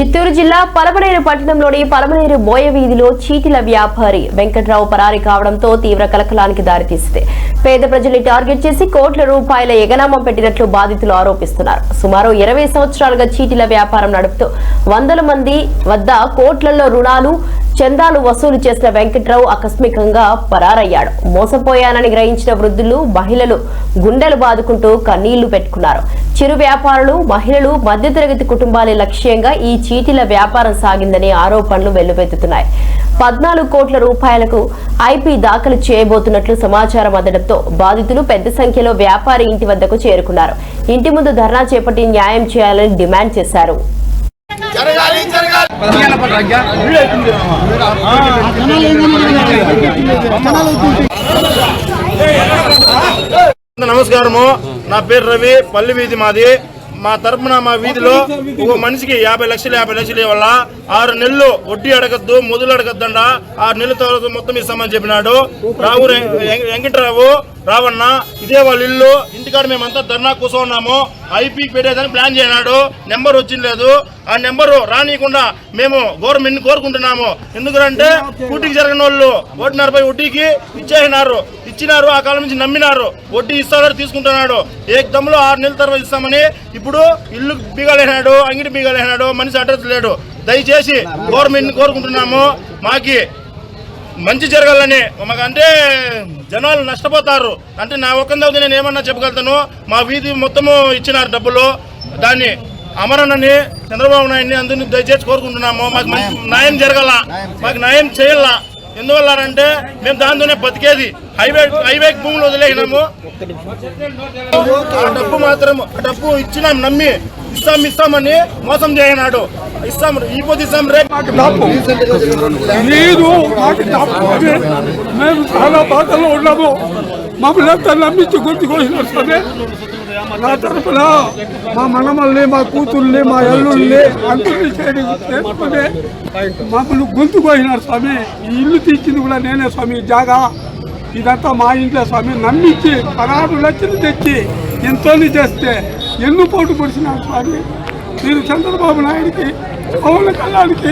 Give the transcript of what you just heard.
చిత్తూరు జిల్లా పలమనేరు పట్టణంలోని పలమనేరు బోయ వీధిలో చీటిల వ్యాపారి వెంకట్రావు పరారి కావడంతో తీవ్ర కలకలానికి దారితీసింది. పేద ప్రజల్ని టార్గెట్ చేసి కోట్ల రూపాయల ఎగనామం పెట్టినట్లు బాధితులు ఆరోపిస్తున్నారు. సుమారు 20 సంవత్సరాలుగా చీటిల వ్యాపారం నడుపుతూ వందల మంది వద్ద కోట్లలో రుణాలు చందాలు వసూలు చేసిన వెంకట్రావు ఆకస్మికంగా పరారయ్యాడు. మోసపోయానని గ్రహించిన వృద్ధులు, మహిళలు గుండెలు బాదుకుంటూ కన్నీళ్లు పెట్టుకున్నారు. చిరు వ్యాపారులు, మహిళలు, మధ్యతరగతి కుటుంబాలే లక్ష్యంగా ఈ చీటీల వ్యాపారం సాగిందని ఆరోపణలు వెల్లువెత్తుతున్నాయి. 14 కోట్ల రూపాయలకు ఐపీ దాఖలు చేయబోతున్నట్లు సమాచారం అందడంతో బాధితులు పెద్ద సంఖ్యలో వ్యాపారి ఇంటి వద్దకు చేరుకున్నారు. ఇంటి ముందు ధర్నా చేపట్టి న్యాయం చేయాలని డిమాండ్ చేశారు. నమస్కారము, నా పేరు రవి. పల్లి వీధి మాది. మా తరపున మా వీధిలో ఒక మనిషికి 50 లక్షలు ఇవ్వాల. 6 నెలలు వడ్డీ అడగద్దు, మొదలు అడగద్దండ. 6 నెలల తర్వాత మొత్తం ఇస్తామని చెప్పినాడు. వెంకటరావు రావన్న ఇదే వాళ్ళ ఇల్లు. ఇంటికాడ మేమంతా ధర్నా కూర్చున్నాము. ఐపీకి పెట్టేదని ప్లాన్ చేయనాడు. నెంబర్ వచ్చింది లేదు. ఆ నెంబరు రానియకుండా మేము గవర్నమెంట్ కోరుకుంటున్నాము. ఎందుకంటే కూటికి జరిగిన వాళ్ళు 1.40 వడ్డీకి ఇచ్చినారు. ఆ కాలం నుంచి నమ్మినారు. వడ్డీ ఇస్తాడు, తీసుకుంటున్నాడు. ఏకదమ్ములో 6 నెలల తర్వాత ఇస్తామని ఇప్పుడు ఇల్లు బీగాలేనాడు, అంగిడి బీగాలేనాడు. మనిషి అడ్రస్ లేడు. దయచేసి గవర్నమెంట్ కోరుకుంటున్నాము, మాకి మంచి జరగాలని. మాకంటే జనాలు నష్టపోతారు. అంటే నా ఒక్కందవుతే నేను ఏమన్నా చెప్పగలుగుతాను. మా వీధి మొత్తము ఇచ్చినారు డబ్బులు. దాన్ని అమరనని చంద్రబాబు నాయుడిని అందరినీ దయచేసి కోరుకుంటున్నాము. మాకు న్యాయం జరగాల, మాకు న్యాయం చేయాల. ఎందువల్ల అంటే మేము దాంతోనే బతికేది. హైవే భూములు వదిలేసినాము. ఆ డబ్బు ఇచ్చినాం, నమ్మి ఇస్తామని మోసం చేయనాడు. ఇస్తాం రేపు మేము చాలా బాధల్లో ఉన్నాము. మమ్మల్ని ఎంత నమ్మించి గుర్తుకొచ్చినారు సరే. నా తరఫున మా మనమల్ని, మా కూతుర్ని, మా అల్లుల్ని అందరినీ చేసుకుని మమ్మల్ని గుర్తుకొచ్చినారు స్వామి. ఈ ఇల్లు తీసింది కూడా నేనే స్వామి. జాగా ఇదంతా మా ఇంట్లో స్వామి. నమ్మించి 16 లక్షలు తెచ్చి ఎంతో చేస్తే ఎన్ను పోటు పొడిచినారు స్వామి. మీరు చంద్రబాబు నాయుడికి, పవన్ కళ్యాణ్కి